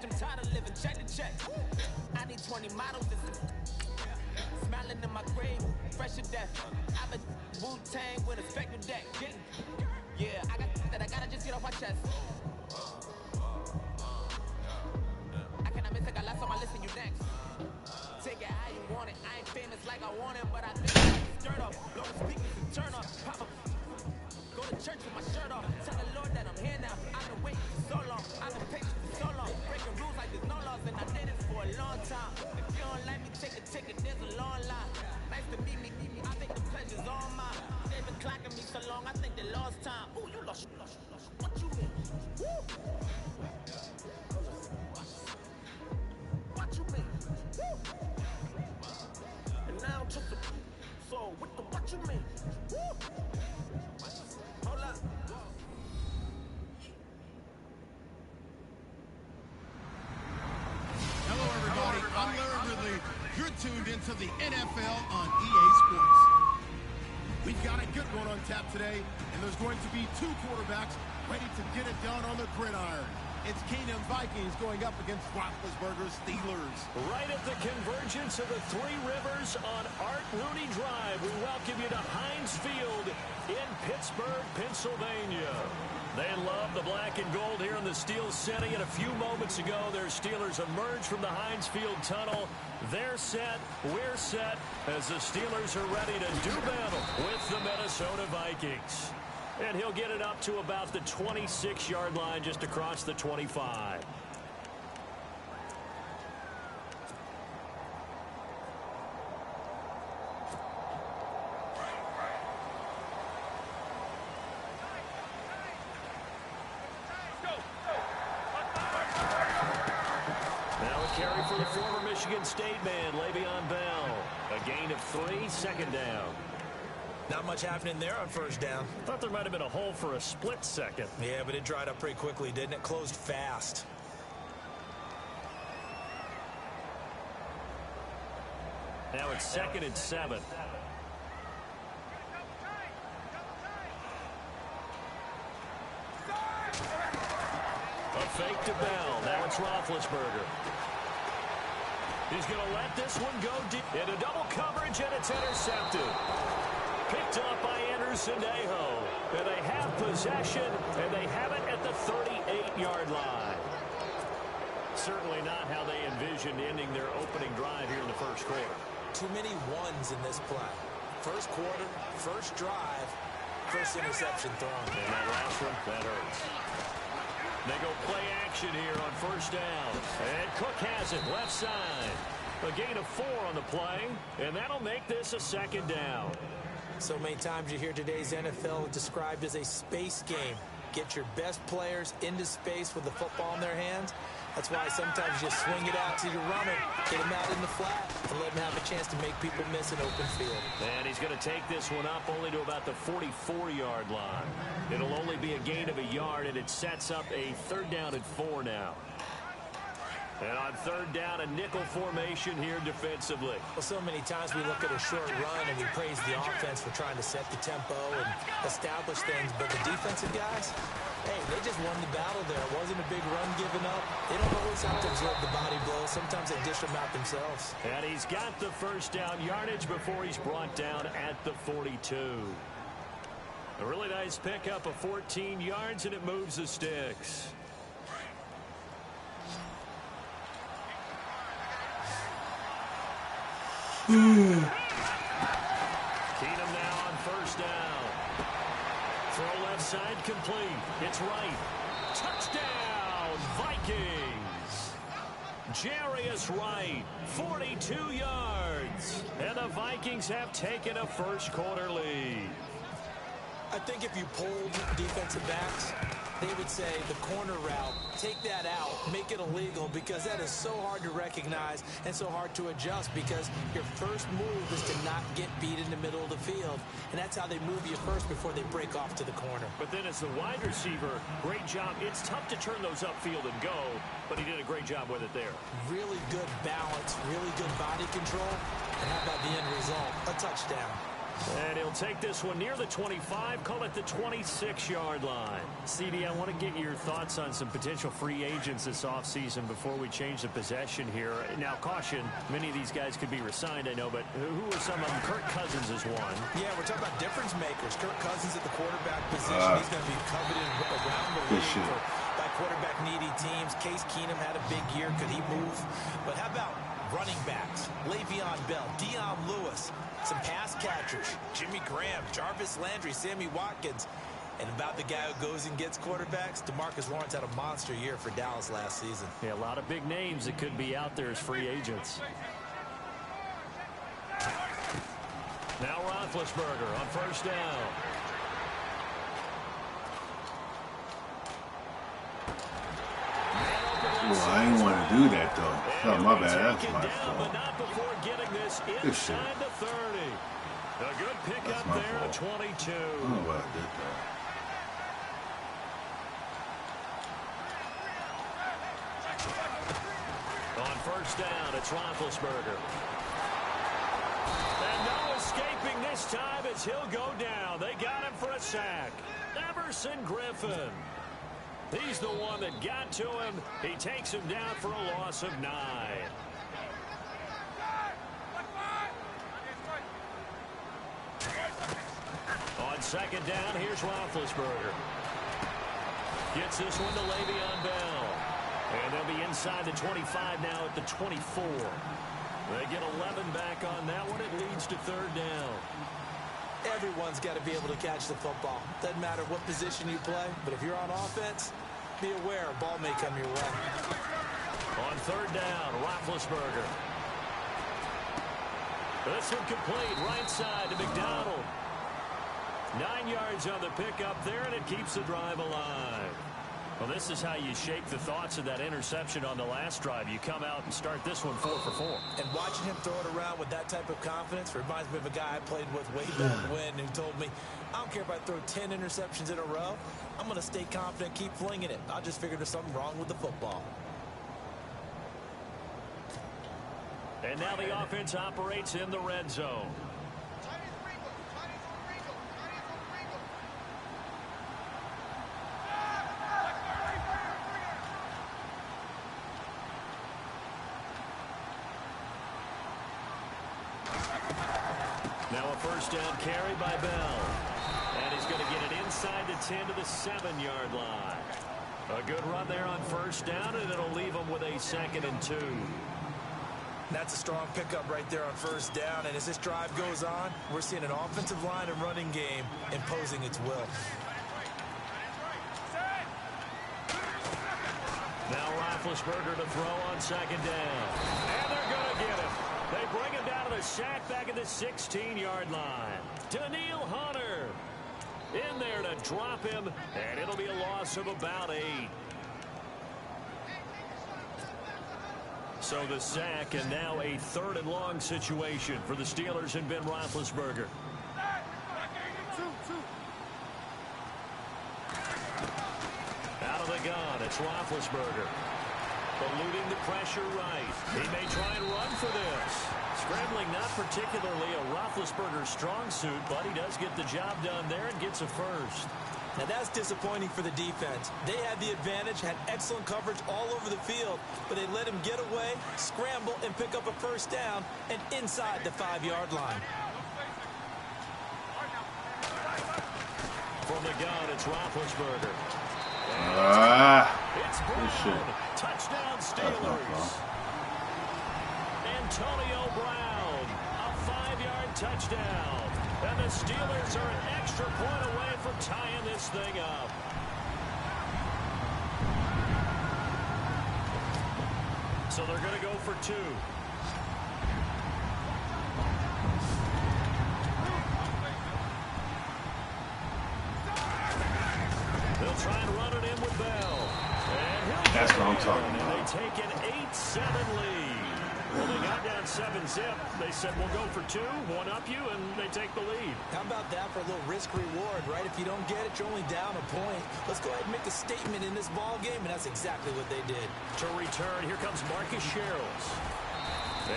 I'm tired of living check to check. I need 20 models. Smiling in my grave, fresh to death. I'm a Wu-Tang with a spectral deck. Yeah, I got that. I gotta just get off my chest. I cannot miss. I got last on my list and you next. Take it how you want it. I ain't famous like I want it, but I think I stirred up. Lord speakers and turn up. Pop up. Go to church with my shirt off. Tell the Lord that I'm here now. I've been waiting for so long. I've been patient for so long. Breaking rules like there's no laws, and I did it for a long time. If you don't like me, take a ticket. There's a long line. Nice to meet me. I think the pleasure's all mine. They've been clocking me so long. I think they lost time. Ooh, you lost. What you mean? Woo! What you mean? Woo! And now just the so with the what you mean? Woo! Hold up. Hello, everybody. I'm Larry Ridley. You're tuned into the NFL on EA Sports. We've got a good one on tap today, and there's going to be two quarterbacks ready to get it done on the gridiron. It's Kingdom Vikings going up against Roethlisberger's Steelers. Right at the convergence of the Three Rivers on Art Rooney Drive, we welcome you to Heinz Field in Pittsburgh, Pennsylvania. They love the black and gold here in the Steel City, and a few moments ago, their Steelers emerged from the Heinz Field tunnel. They're set, we're set, as the Steelers are ready to do battle with the Minnesota Vikings. And he'll get it up to about the 26-yard line, just across the 25. Carry for the former Michigan State man, Le'Veon Bell. A gain of 3, second down. Not much happening there on first down. Thought there might have been a hole for a split second. Yeah, but it dried up pretty quickly, didn't it? Closed fast. Now it's 2nd and 7. A fake to Bell. Now it's Roethlisberger. He's going to let this one go deep into double coverage, and it's intercepted. Picked up by Anderson-Aho. And they have possession, and they have it at the 38-yard line. Certainly not how they envisioned ending their opening drive here in the first quarter. Too many ones in this play. First quarter, first drive, first interception thrown. And that last one, that hurts. They go play action here on first down. And Cook has it, left side. A gain of 4 on the play, and that'll make this a second down. So many times you hear today's NFL described as a space game. Get your best players into space with the football in their hands. That's why sometimes you swing it out to your runner, get him out in the flat, and let him have a chance to make people miss an open field. And he's going to take this one up only to about the 44-yard line. It'll only be a gain of 1 yard, and it sets up a 3rd down and 4 now. And on 3rd down, a nickel formation here defensively. Well, so many times we look at a short run and we praise the offense for trying to set the tempo and establish things, but the defensive guys, hey, they just won the battle there. It wasn't a big run given up. They don't always have to absorb the body blows. Sometimes they dish them out themselves. And he's got the first down yardage before he's brought down at the 42. A really nice pickup of 14 yards, and it moves the sticks. Keenum now on first down. Throw left side complete. It's right. Touchdown, Vikings. Jarius Wright, 42 yards. And the Vikings have taken a first-quarter lead. I think if you polled defensive backs, they would say the corner route, take that out, make it illegal, because that is so hard to recognize and so hard to adjust, because your first move is to not get beat in the middle of the field. And that's how they move you first before they break off to the corner. But then as the wide receiver, great job. It's tough to turn those upfield and go, but he did a great job with it there. Really good balance, really good body control. And how about the end result? A touchdown. And he'll take this one near the 25, call it the 26-yard line. CD, I want to get your thoughts on some potential free agents this offseason before we change the possession here. Now, caution, many of these guys could be re-signed, I know, but who are some of them? Kirk Cousins is one. Yeah, we're talking about difference makers. Kirk Cousins at the quarterback position. He's going to be coveted around the league by quarterback-needy teams. Case Keenum had a big year. Could he move? But how about running backs? Le'Veon Bell, Dion Lewis, some pass catchers, Jimmy Graham, Jarvis Landry, Sammy Watkins. And about the guy who goes and gets quarterbacks, DeMarcus Lawrence had a monster year for Dallas last season. Yeah, a lot of big names that could be out there as free agents. Now Roethlisberger on first down. Well, I didn't want to do that, though. Oh, my bad. That's my fault. But not before getting this inside the 30. A good pickup there at 22. I don't know why I did that. On first down, it's Roethlisberger. And no escaping this time as he'll go down. They got him for a sack. Everson Griffin. He's the one that got to him. He takes him down for a loss of 9. On second down, here's Roethlisberger. Gets this one to Le'Veon Bell. And they'll be inside the 25 now at the 24. They get 11 back on that one. It leads to third down. Everyone's got to be able to catch the football. Doesn't matter what position you play, but if you're on offense, be aware a ball may come your way. On third down, Roethlisberger. This one complete, right side to McDonald. 9 yards on the pickup there, and it keeps the drive alive. Well, this is how you shake the thoughts of that interception on the last drive. You come out and start this one 4 for 4. And watching him throw it around with that type of confidence reminds me of a guy I played with way back when who told me, I don't care if I throw 10 interceptions in a row. I'm going to stay confident, keep flinging it. I just figured there's something wrong with the football. And now the offense operates in the red zone. Now a first down carry by Bell. And he's going to get it inside the 10 to the 7-yard line. A good run there on first down, and it'll leave him with a 2nd and 2. That's a strong pickup right there on first down. And as this drive goes on, we're seeing an offensive line and running game imposing its will. Now Roethlisberger to throw on second down. And they're going to get him. They bring him down to the sack back at the 16-yard line. Danielle Hunter in there to drop him, and it'll be a loss of about 8. So the sack, and now a 3rd and long situation for the Steelers and Ben Roethlisberger. Out of the gun, it's Roethlisberger. Eluding the pressure right. He may try and run for this. Scrambling not particularly a Roethlisberger strong suit, but he does get the job done there and gets a first. Now that's disappointing for the defense. They had the advantage, had excellent coverage all over the field, but they let him get away, scramble, and pick up a first down and inside the 5-yard line. From the gun, it's Roethlisberger. It's Brown. Touchdown Steelers. Antonio Brown, a 5-yard touchdown. And the Steelers are an extra point away from tying this thing up. So they're going to go for 2. They'll try and run it in with Bell. And That's what I'm talking about. they take an 8-7 lead. Well, they got down 7-zip. They said, we'll go for 2, one up you, and they take the lead. How about that for a little risk-reward, right? If you don't get it, you're only down a point. Let's go ahead and make a statement in this ball game, and that's exactly what they did. To return, here comes Marcus Sherrills.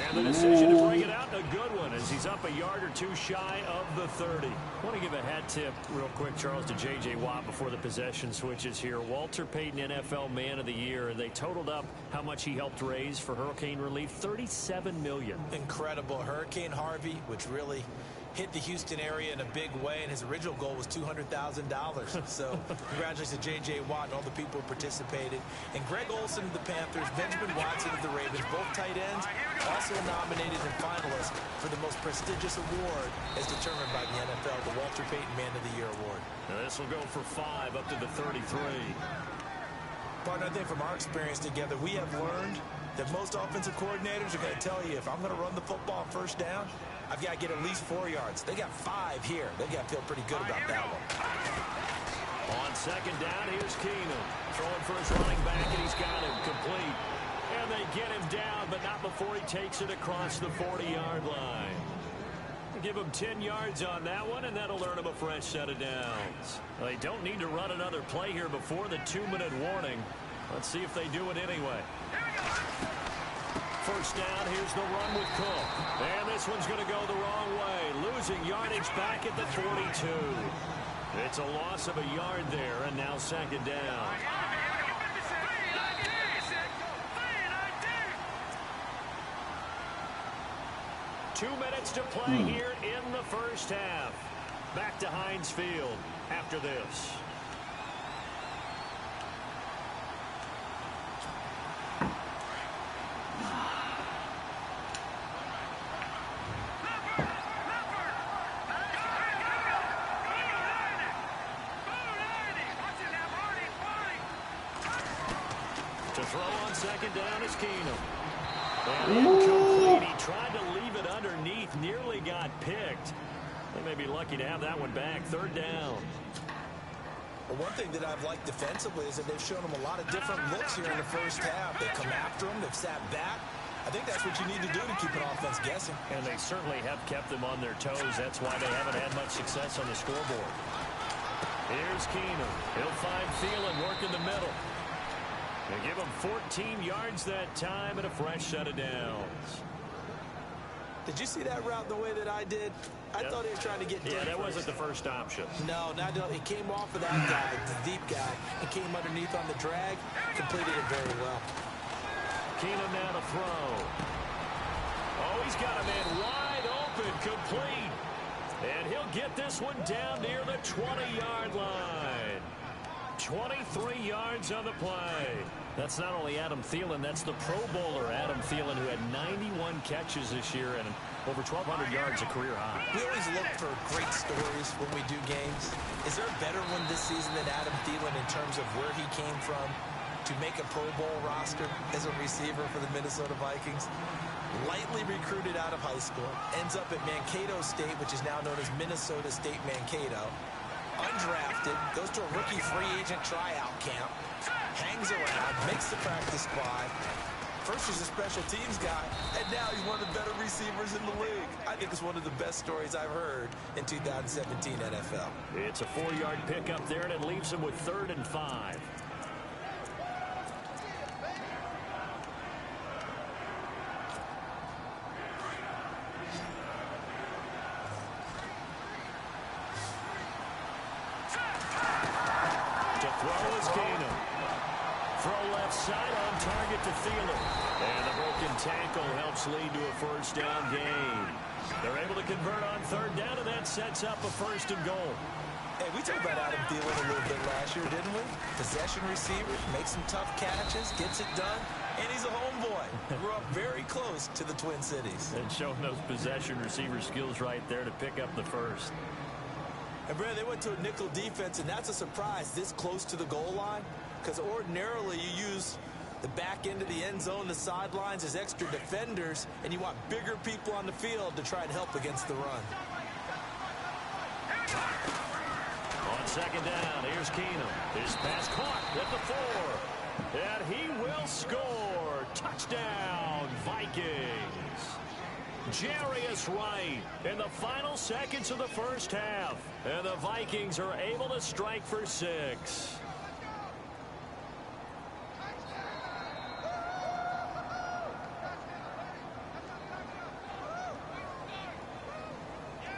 And the decision to bring it out, a good one, as he's up a yard or 2 shy of the 30. I want to give a hat tip real quick, Charles, to J.J. Watt before the possession switches here. Walter Payton, NFL Man of the Year, and they totaled up how much he helped raise for hurricane relief, $37 million. Incredible. Hurricane Harvey, which really hit the Houston area in a big way, and his original goal was $200,000. So congratulations to J.J. Watt and all the people who participated. And Greg Olsen of the Panthers, Benjamin Watson of the Ravens, both tight ends, also nominated and finalists for the most prestigious award as determined by the NFL, the Walter Payton Man of the Year Award. Now this will go for 5 up to the 33. Partner, I think from our experience together, we have learned that most offensive coordinators are going to tell you, if I'm going to run the football on first down, I've got to get at least 4 yards. They got 5 here. They got to feel pretty good about that one. On second down, here's Keenum. Throwing for his running back, and he's got him complete. And they get him down, but not before he takes it across the 40-yard line. Give him 10 yards on that one, and that'll earn him a fresh set of downs. They don't need to run another play here before the 2-minute warning. Let's see if they do it anyway. First down, here's the run with Cook. And this one's going to go the wrong way. Losing yardage back at the 42. It's a loss of a yard there, and now second down. 2 minutes to play here in the first half. Back to Heinz Field after this. To throw on second down is Keenum. And incomplete. He tried to leave it underneath, nearly got picked. They may be lucky to have that one back. Third down. Well, one thing that I've liked defensively is that they've shown them a lot of different looks here in the first half. They come after them. They've sat back. I think that's what you need to do to keep an offense guessing. And they certainly have kept them on their toes. That's why they haven't had much success on the scoreboard. Here's Keenum. He'll find Thielen working the middle. They give him 14 yards that time and a fresh set of downs. Did you see that route the way that I did? I thought he was trying to get deep. Yeah, that first. wasn't the first option. No, he came off of that guy, the deep guy, and came underneath on the drag, completed it very well. Keenum now to throw. Oh, he's got a man wide open, complete. And he'll get this one down near the 20-yard line. 23 yards on the play. That's not only Adam Thielen, that's the Pro Bowler Adam Thielen, who had 91 catches this year and over 1,200 yards, a career high. We always look for great stories when we do games. Is there a better one this season than Adam Thielen in terms of where he came from to make a Pro Bowl roster as a receiver for the Minnesota Vikings? Lightly recruited out of high school, ends up at Mankato State, which is now known as Minnesota State Mankato. Undrafted, goes to a rookie free agent tryout camp, hangs around, makes the practice squad. First he's a special teams guy, and now he's one of the better receivers in the league. I think it's one of the best stories I've heard in 2017 NFL. It's a 4-yard pickup there, and it leaves him with 3rd and 5. To Thielen. And the broken tackle helps lead to a first down gain. They're able to convert on 3rd down, and that sets up a 1st and goal. Hey, we talked about Adam Thielen a little bit last year, didn't we? Possession receiver, makes some tough catches, gets it done, and he's a homeboy. Grew up very close to the Twin Cities. And showing those possession receiver skills right there to pick up the 1st. And, Brad, they went to a nickel defense, and that's a surprise this close to the goal line, because ordinarily you use the back end of the end zone, the sidelines as extra defenders, and you want bigger people on the field to try and help against the run. On second down, here's Keenum. His pass caught at the 4. And he will score. Touchdown, Vikings. Jarius Wright in the final seconds of the first half. And the Vikings are able to strike for 6.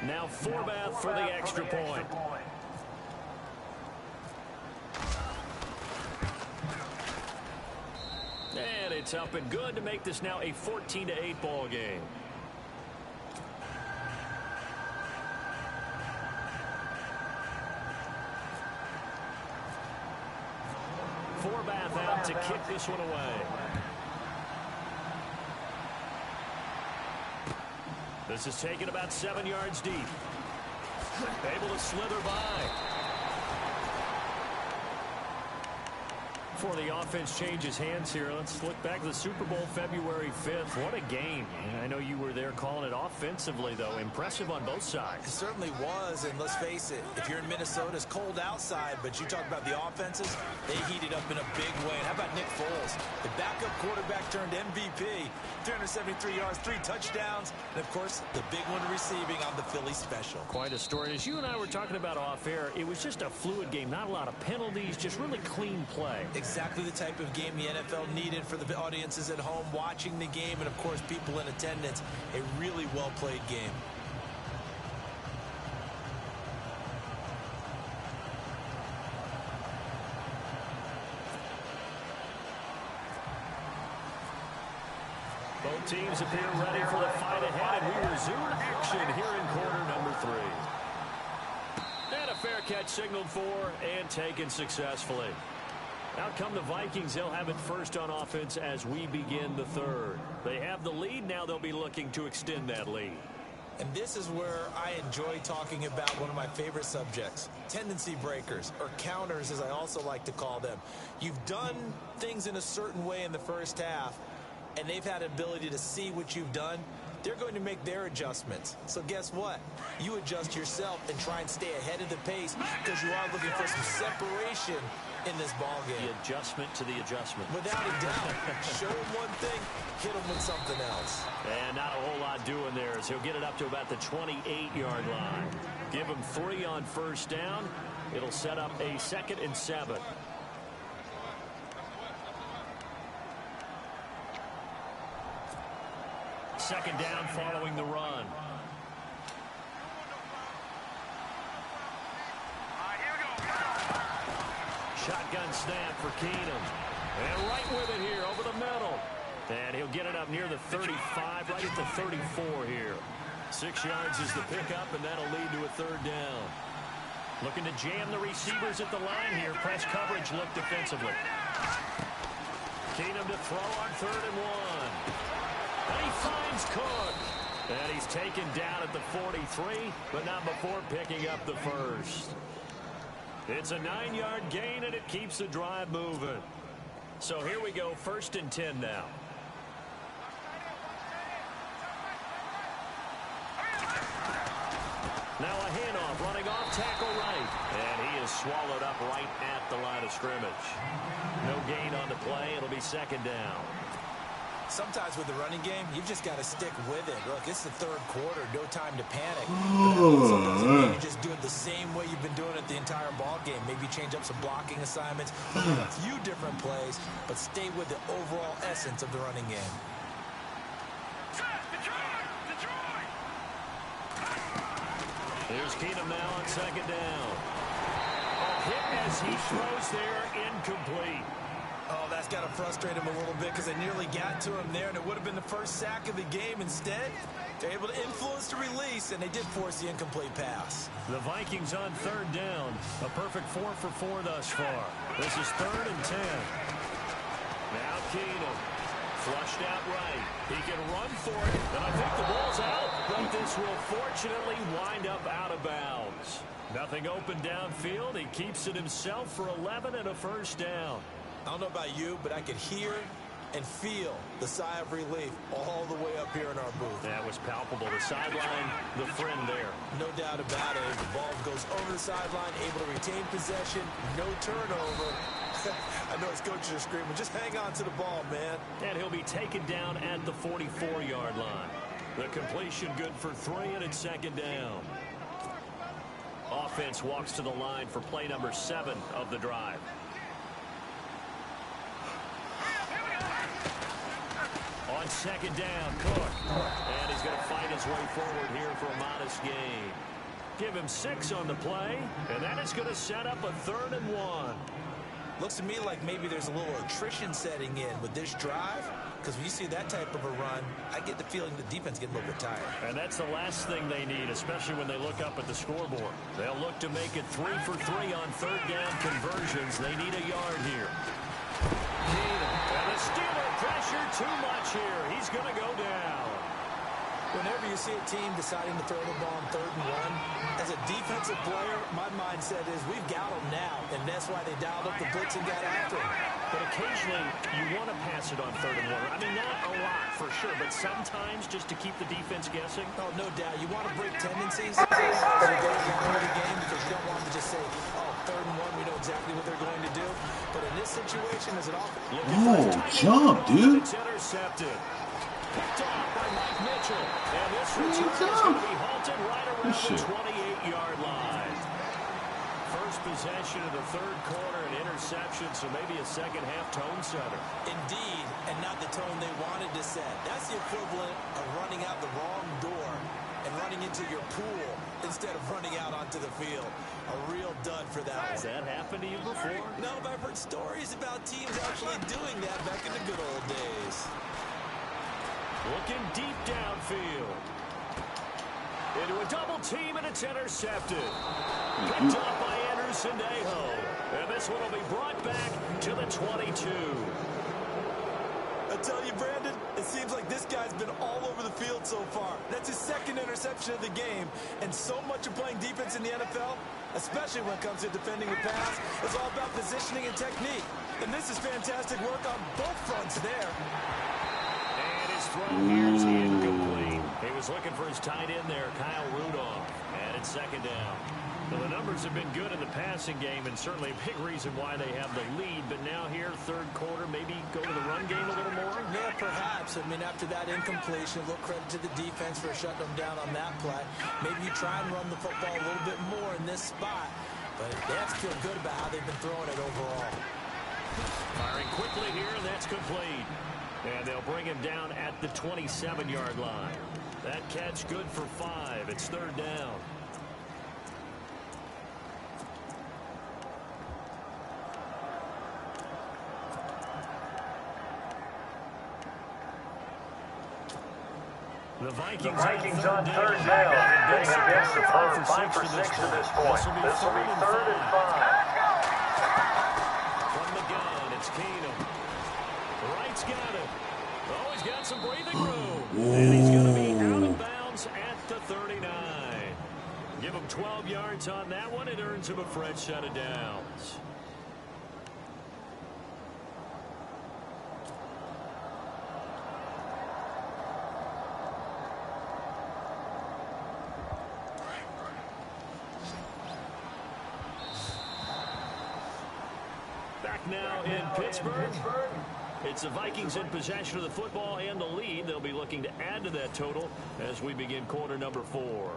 Now Forbath for the extra point. And it's up and good to make this now a 14-8 ball game. Forbath out to kick this one away. This is taken about 7 yards deep. Able to slither by. Before the offense changes hands here, let's look back to the Super Bowl February 5th. What a game. I know you were there calling it offensively, though. Impressive on both sides. It certainly was, and let's face it, if you're in Minnesota, it's cold outside, but you talk about the offenses, they heated up in a big way. And how about Nick Foles? The backup quarterback turned MVP, 373 yards, 3 touchdowns, and, of course, the big one receiving on the Philly special. Quite a story. As you and I were talking about off air, it was just a fluid game, not a lot of penalties, just really clean play. Exactly the type of game the NFL needed for the audiences at home watching the game, and, of course, people in attendance. A really well-played game. Both teams appear ready for the fight ahead, and we resume action here in quarter number 3. And a fair catch signaled for and taken successfully. Out come the Vikings. They'll have it first on offense as we begin the third. They have the lead. Now they'll be looking to extend that lead. And this is where I enjoy talking about one of my favorite subjects, tendency breakers, or counters as I also like to call them. You've done things in a certain way in the first half, and they've had an ability to see what you've done. They're going to make their adjustments. So guess what? You adjust yourself and try and stay ahead of the pace because you are looking for some separation in this ball game. The adjustment to the adjustment. Without a doubt. Show him one thing, hit him with something else. And not a whole lot doing there as he'll get it up to about the 28-yard line. Give him 3 on first down. It'll set up a 2nd and 7. Second down following the run. Shotgun snap for Keenum. And right with it here over the middle. And he'll get it up near the 35, right at the 34 here. 6 yards is the pickup, and that'll lead to a 3rd down. Looking to jam the receivers at the line here. Press coverage look defensively. Keenum to throw on 3rd and 1. And he finds Cook. And he's taken down at the 43, but not before picking up the first. It's a 9-yard gain, and it keeps the drive moving. So here we go, 1st and 10 now. Now a handoff, running off tackle right. And he is swallowed up right at the line of scrimmage. No gain on the play. It'll be 2nd down. Sometimes with the running game, you've just got to stick with it. Look, it's the 3rd quarter, no time to panic. But sometimes you just do it the same way you've been doing it the entire ball game. Maybe change up some blocking assignments, a few different plays, but stay with the overall essence of the running game. Here's Keenum now on 2nd down. A hit as he throws there, incomplete. Oh, that's got to frustrate him a little bit because they nearly got to him there, and it would have been the first sack of the game. Instead, they're able to influence the release, and they did force the incomplete pass. The Vikings on 3rd down. A perfect 4 for 4 thus far. This is 3rd and 10. Now Keenum. Flushed out right. He can run for it, and I think the ball's out, but this will fortunately wind up out of bounds. Nothing open downfield. He keeps it himself for 11 and a first down. I don't know about you, but I could hear and feel the sigh of relief all the way up here in our booth. That was palpable. The sideline, the friend there. No doubt about it. The ball goes over the sideline, able to retain possession, no turnover. I know his coaches are screaming, just hang on to the ball, man. And he'll be taken down at the 44-yard line. The completion good for 3, and it's second down. Offense walks to the line for play number 7 of the drive. On second down, Cook. And he's going to fight his way forward here for a modest gain. Give him 6 on the play, and that is going to set up a 3rd and 1. Looks to me like maybe there's a little attrition setting in with this drive, because when you see that type of a run, I get the feeling the defense getting a little bit tired. And that's the last thing they need, especially when they look up at the scoreboard. They'll look to make it 3 for 3 on 3rd down conversions. They need a yard here. And the Steeler pressure too much here. He's going to go down. Whenever you see a team deciding to throw the ball on 3rd and 1, as a defensive player, my mindset is we've got them now, and that's why they dialed up the blitz and got after him. But occasionally, you want to pass it on 3rd and 1. I mean, not a lot for sure, but sometimes just to keep the defense guessing. Oh, no doubt. You want to break tendencies as you go down the game because you don't want to just say, oh, 3rd and 1, we know exactly what they're going to do. But in this situation, as it often... Oh, jump, dude. It's intercepted. Picked off by Mike Mitchell. And this return is going to be halted right around the 28-yard line. First possession of the 3rd quarter, an interception, so maybe a second-half tone setter. Indeed, and not the tone they wanted to set. That's the equivalent of running out the wrong door and running into your pool instead of running out onto the field. A real dud for that one. Has that happened to you before? No, but I've heard stories about teams actually doing that back in the good old days. Looking deep downfield. Into a double team, and it's intercepted. Picked up by Anderson-Aho. And this one will be brought back to the 22. I tell you, Brandon, it seems like this guy's been all over the field so far. That's his 2nd interception of the game. And so much of playing defense in the NFL, especially when it comes to defending the pass, is all about positioning and technique. And this is fantastic work on both fronts there. And his throw here's incomplete. He was looking for his tight end there, Kyle Rudolph. And it's second down. Well, the numbers have been good in the passing game, and certainly a big reason why they have the lead. But now here, 3rd quarter, maybe go to the run game a little more? Yeah, perhaps. I mean, after that incompletion, a little credit to the defense for shutting them down on that play. Maybe you try and run the football a little bit more in this spot. But they have to feel good about how they've been throwing it overall. Firing quickly here, and that's complete. And they'll bring him down at the 27-yard line. That catch good for 5. It's 3rd down. The Vikings on 3rd down. They have been superb 5 for 6 to this point. This will be 3rd and 5. From the gun, it's Keenum. Wright's got it. Oh, he's got some breathing room. And he's going to be out of bounds at the 39. Give him 12 yards on that one. It earns him a fresh set of downs. Now in Pittsburgh, it's the Vikings in possession of the football and the lead. They'll be looking to add to that total as we begin quarter number 4.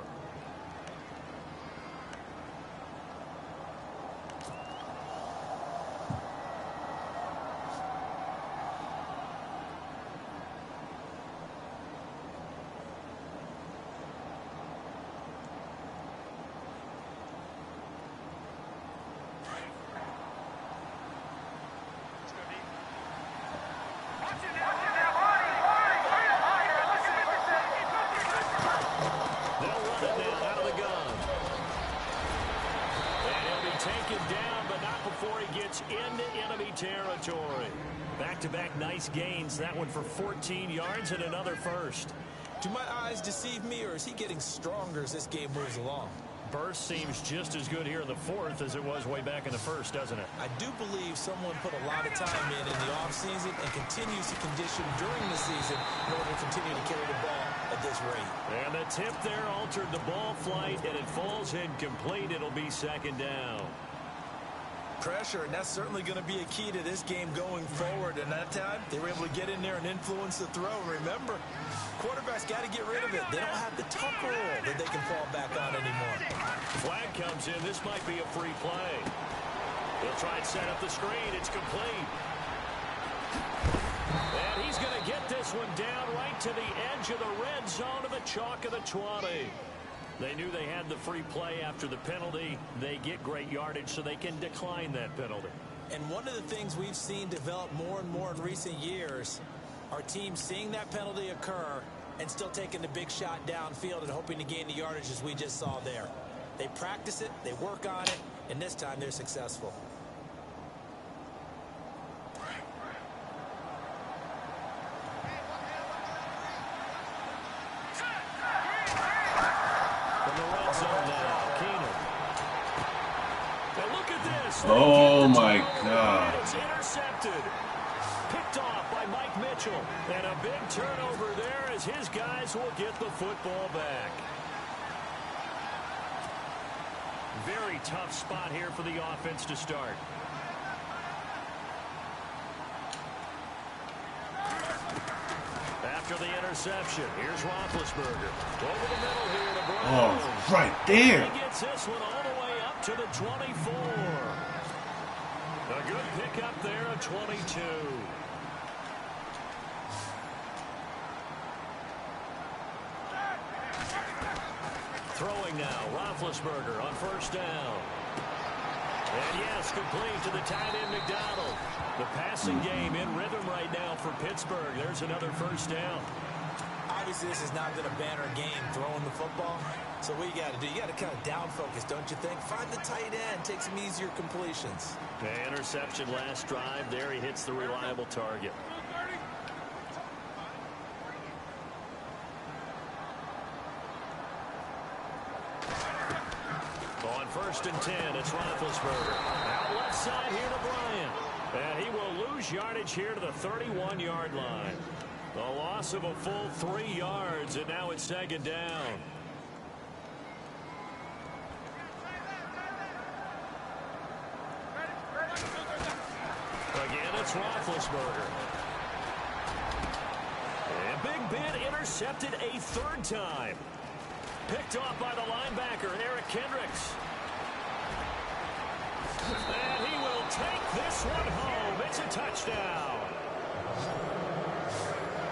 before he gets into enemy territory. Back-to-back nice gains. That one for 14 yards and another first. Do my eyes deceive me, or is he getting stronger as this game moves along? Burst seems just as good here in the fourth as it was way back in the first, doesn't it? I do believe someone put a lot of time in the offseason and continues to condition during the season in order to continue to carry the ball at this rate. And the tip there altered the ball flight, and it falls incomplete. It'll be second down. Pressure, and that's certainly going to be a key to this game going forward. And that time, they were able to get in there and influence the throw. Remember, quarterbacks got to get rid of it. They don't have the tuck roll that they can fall back on anymore. Flag comes in. This might be a free play. He'll try and set up the screen. It's complete. And he's going to get this one down right to the edge of the red zone of the chalk of the 20. They knew they had the free play after the penalty. They get great yardage, so they can decline that penalty. And one of the things we've seen develop more and more in recent years are teams seeing that penalty occur and still taking the big shot downfield and hoping to gain the yardage as we just saw there. They practice it, they work on it, and this time they're successful. Oh my God. It's intercepted. Picked off by Mike Mitchell. And a big turnover there as his guys will get the football back. Very tough spot here for the offense to start. After the interception, here's Roethlisberger. Over the middle here to Brown. Oh, right there. He gets this one all the way up to the 24. A good pickup there at 22. Throwing now, Roethlisberger on first down. And yes, complete to the tight end McDonald. The passing game in rhythm right now for Pittsburgh. There's another first down. Obviously, this has not been a banner game throwing the football. So what you got to do, you got to kind of down focus, don't you think? Find the tight end, take some easier completions. The interception last drive. There he hits the reliable target. On first and 10, it's Roethlisberger. Out left side here to Bryant. And he will lose yardage here to the 31-yard line. A loss of a full 3 yards, and now it's second down. Again, it's Roethlisberger. And Big Ben intercepted a third time. Picked off by the linebacker, Eric Kendricks. And he will take this one home. It's a touchdown.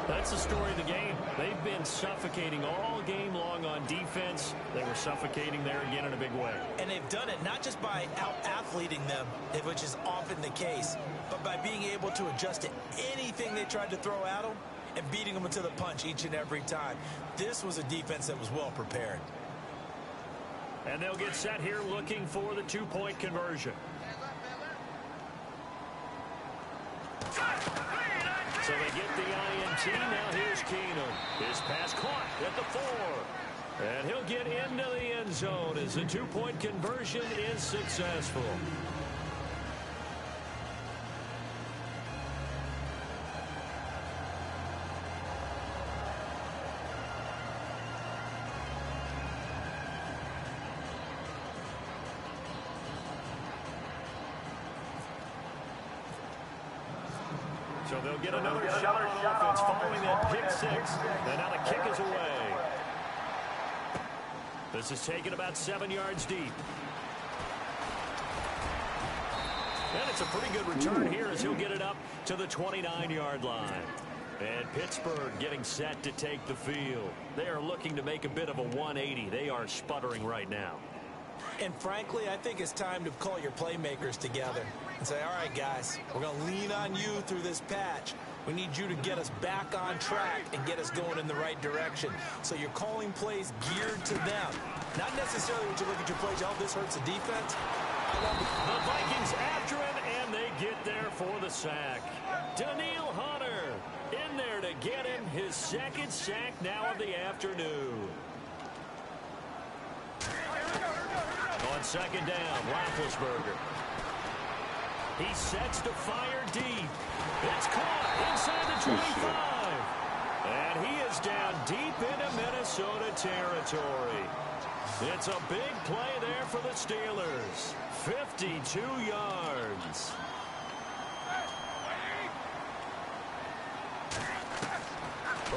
That's the story of the game. They've been suffocating all game long on defense. They were suffocating there again in a big way. And they've done it not just by out-athleting them, which is often the case, but by being able to adjust to anything they tried to throw at them and beating them into the punch each and every time. This was a defense that was well prepared. And they'll get set here looking for the two-point conversion. So they get the INT. Now here's Keenum. His pass caught at the 4. And he'll get into the end zone as the two-point conversion is successful. So they'll get another shot on offense following that pick 6. And now the kick is away. This is taken about 7 yards deep. And it's a pretty good return here as he'll get it up to the 29-yard line. And Pittsburgh getting set to take the field. They are looking to make a bit of a 180. They are sputtering right now. And frankly, I think it's time to call your playmakers together and say, all right, guys, we're going to lean on you through this patch. We need you to get us back on track and get us going in the right direction. So you're calling plays geared to them. Not necessarily when you look at your plays, oh, this hurts the defense. The Vikings after it. sack. Daniil Hunter in there to get him his second sack now of the afternoon. On second down, Roethlisberger. He sets to fire deep. It's caught inside the 25. And he is down deep into Minnesota territory. It's a big play there for the Steelers. 52 yards.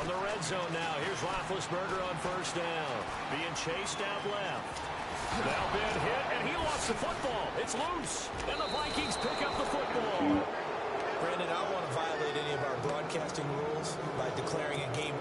From the red zone now, here's Roethlisberger on first down. Being chased out left. Now been hit, and he lost the football. It's loose, and the Vikings pick up the football. Brandon, I don't want to violate any of our broadcasting rules by declaring a game